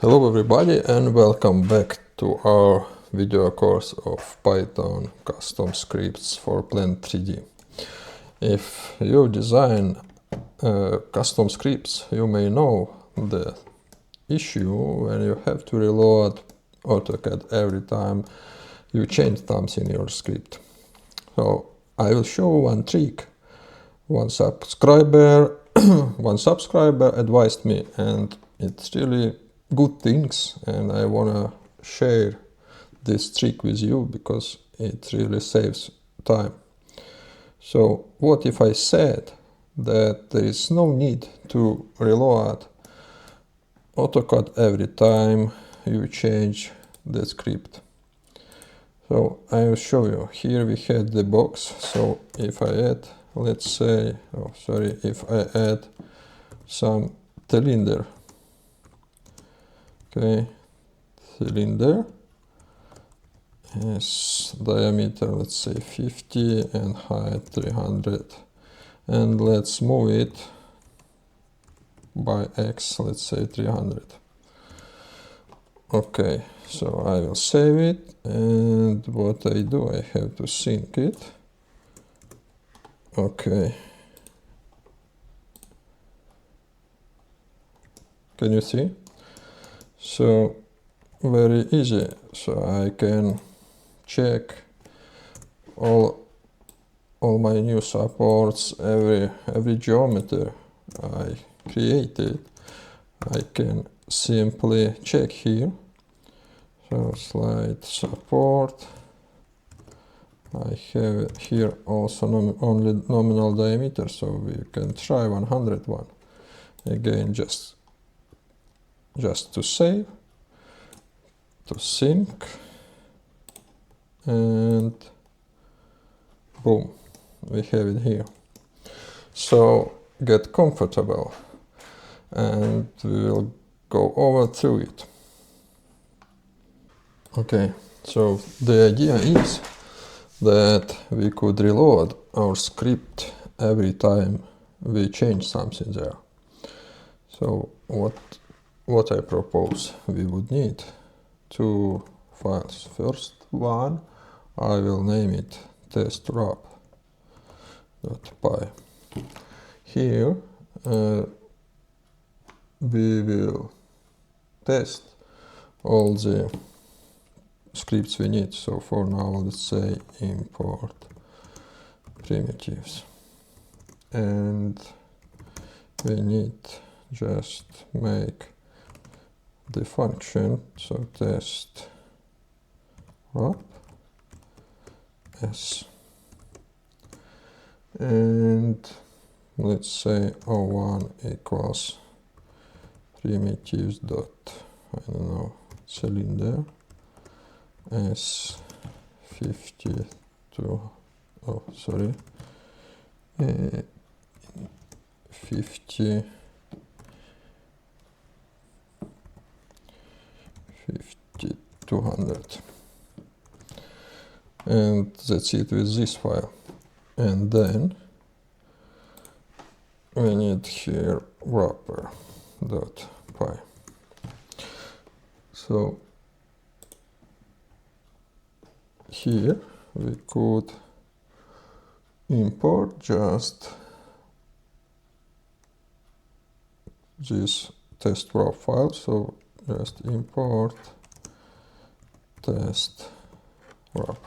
Hello everybody and welcome back to our video course of Python custom scripts for Plant3D. If you design custom scripts, you may know the issue when you have to reload AutoCAD every time you change something in your script. So I will show one trick. One subscriber advised me, and it's really good things, and I wanna share this trick with you because it really saves time. So what if I said that there is no need to reload AutoCAD every time you change the script? So I will show you. Here we had the box. So if I add, let's say, if I add some cylinder, okay, cylinder is diameter, let's say 50 and height 300, and let's move it by X, let's say 300. Okay, so I will save it, and what I do, I have to sync it. Okay. Can you see? So very easy. So I can check all my new supports, every geometry I created. I can simply check here. So slide support. I have here also only nominal diameter, so we can try 101. Again, just to save, to sync, and boom, we have it here. So get comfortable and we will go over through it. Okay, so the idea is that we could reload our script every time we change something there. So what I propose, we would need two files. First one, I will name it test_wrap.py. Here we will test all the scripts we need. So for now, let's say import primitives, and we need just make the function, so test wrap s, and let's say o1 equals primitives dot, I don't know, cylinder s 52, oh sorry, 50 200, and that's it with this file. And then we need here wrapper.py. So here we could import just this test wrap file. So just import test wrap.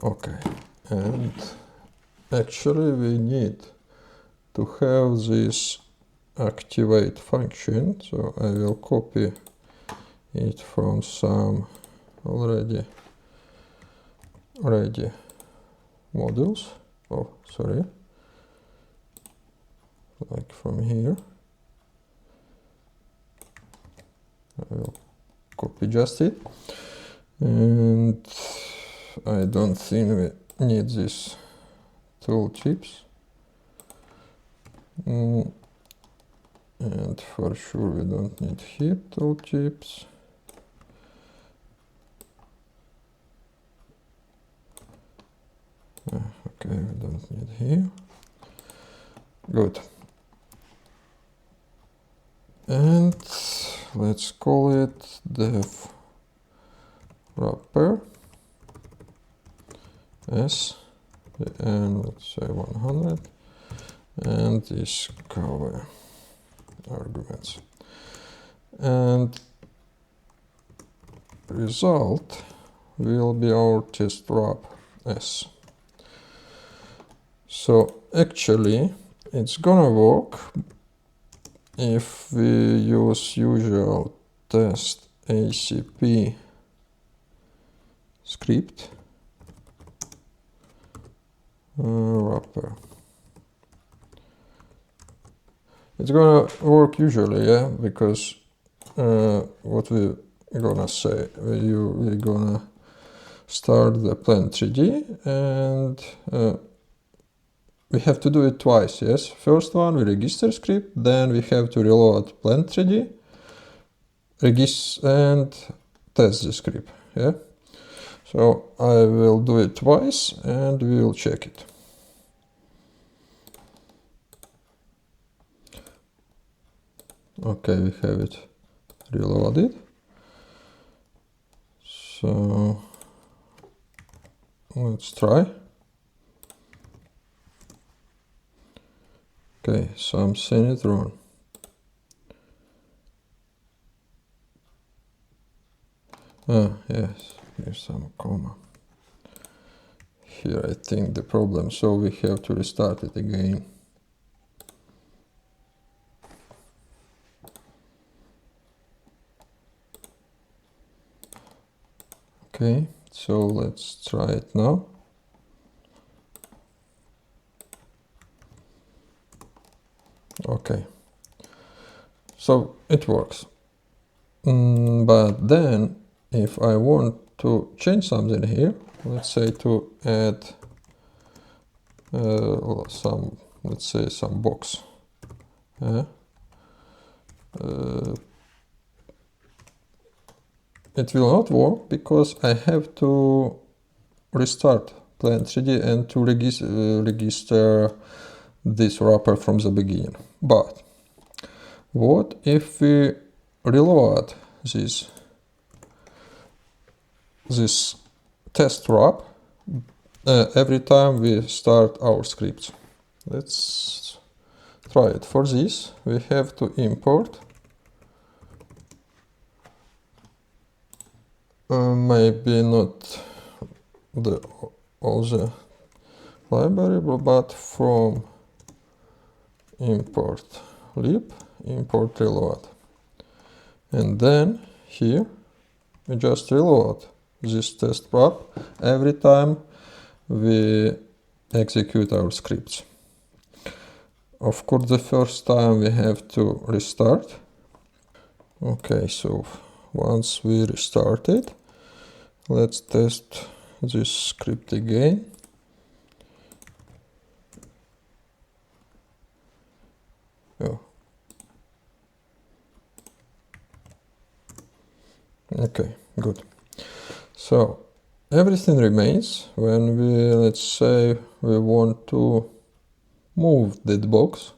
Okay, and actually we need to have this activate function. So I will copy it from some already ready modules. Oh, sorry, like from here. I will copy just it, and I don't think we need this tooltips, and for sure we don't need here tooltips. Okay, we don't need here. Good. And let's call it dev wrapper s, and let's say 100, and discover arguments, and result will be our test wrap s. So actually it's gonna work if we use usual test ACP script wrapper. It's gonna work usually, yeah, because what we're gonna say, we're gonna start the Plant3D, and we have to do it twice, yes. First one, we register script, then we have to reload Plant3D, register and test the script, yeah. So I will do it twice and we will check it. Okay, we have it reloaded. So let's try. Okay, so I'm seeing it wrong. Ah, yes, here's some comma. Here I think the problem, so we have to restart it again. Okay, so let's try it now. Okay, so it works. But then if I want to change something here, let's say to add some, let's say some box. It will not work because I have to restart Plant3D and to register this wrapper from the beginning. But what if we reload this test wrap every time we start our scripts? Let's try it. For this we have to import maybe not all the library, but from import lib, import reload, and then here we just reload this test wrap every time we execute our scripts. Of course, the first time we have to restart. Okay, so once we restart it, let's test this script again. Oh. Okay, good. So everything remains when we, let's say, we want to move that box.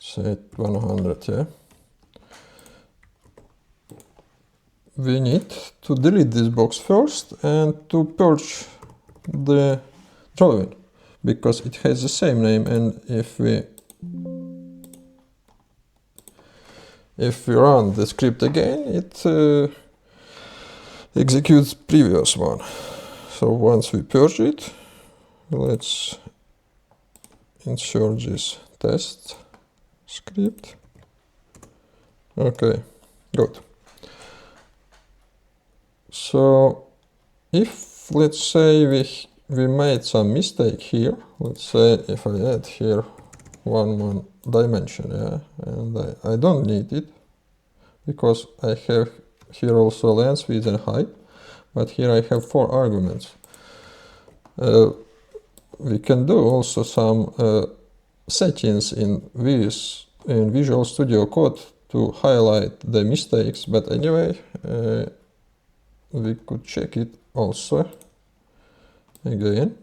Say 100, yeah. We need to delete this box first and to purge the drawing because it has the same name, and if we run the script again, it executes previous one. So once we purge it, let's insert this test script. Okay, good. So if, let's say, we made some mistake here, let's say if I add here one dimension, yeah, and I don't need it because I have here also length, width and height, but here I have 4 arguments. We can do also some settings in Visual Studio Code to highlight the mistakes, but anyway, we could check it also again.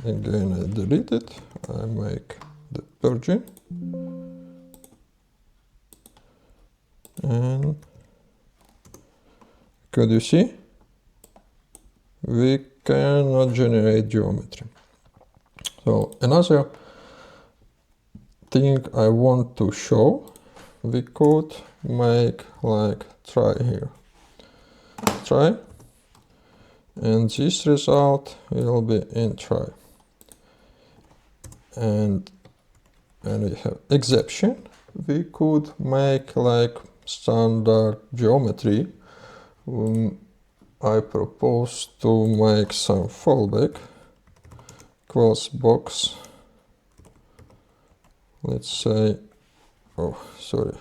again I delete it, I make the purging, and could you see? We cannot generate geometry. So another thing I want to show, we could make like try here. Try, and this result will be in try. And when we have exception, we could make like standard geometry. I propose to make some fallback equals box. Let's say, oh sorry,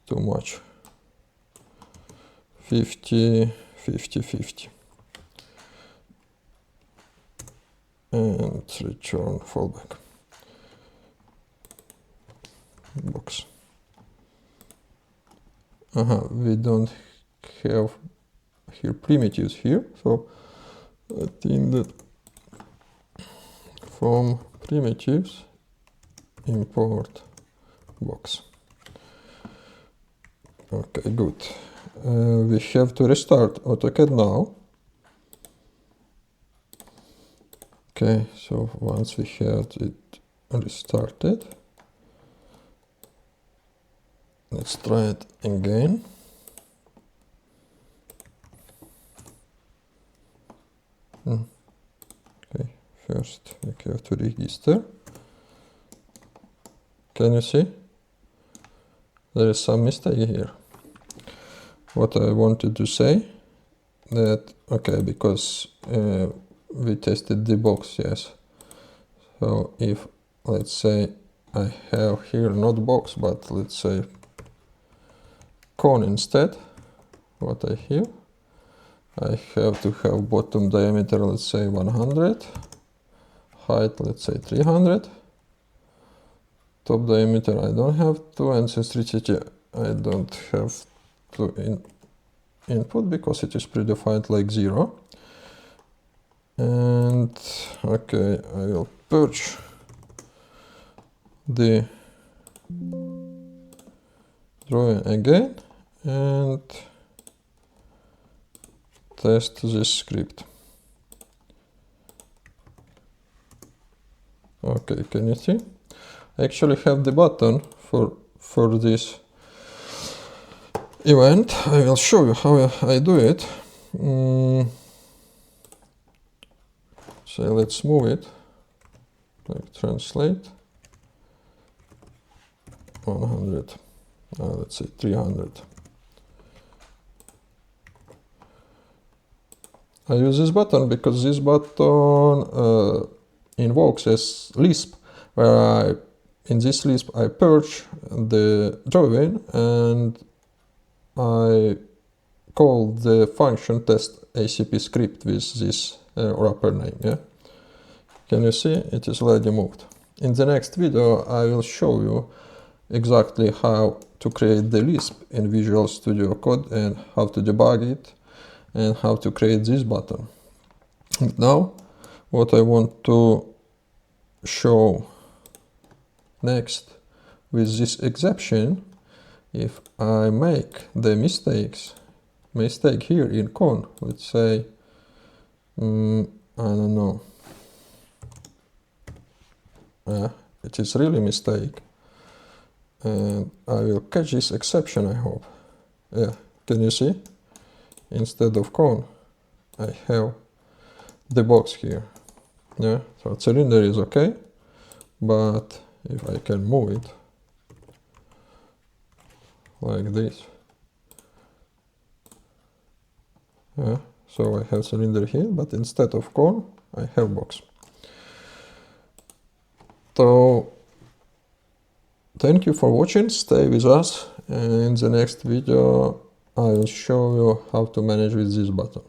too much. 50, 50, 50. And return fallback box. We don't have here primitives here, so I think that from primitives import box. Okay, good. We have to restart AutoCAD now. Okay, so once we have it restarted, let's try it again. Okay, first we have to register. Can you see? There is some mistake here. What I wanted to say that, okay, because we tested the box, yes. So if, let's say, I have here not box, but let's say cone instead, what I have to have bottom diameter, let's say 100, height, let's say 300, top diameter I don't have to, and centricity I don't have to input because it is predefined like 0. And okay, I will purge the drawing again and test this script. Okay, can you see? I actually have the button for this event. I will show you how I do it. So let's move it, like translate 100, let's say 300. I use this button because this button invokes as Lisp, where in this Lisp I purge the drawing and I call the function test ACP script with this wrapper name. Yeah, can you see it is already moved? In the next video I will show you exactly how to create the Lisp in Visual Studio Code and how to debug it and how to create this button. Now what I want to show next with this exception, if I make the mistake here in cone, let's say I don't know, it is really mistake, and I will catch this exception, I hope. Yeah, can you see? Instead of cone I have the box here. Yeah, so cylinder is okay, but if I can move it like this, yeah, so I have cylinder here, but instead of cone I have box. So thank you for watching, stay with us, and in the next video I will show you how to manage with this button.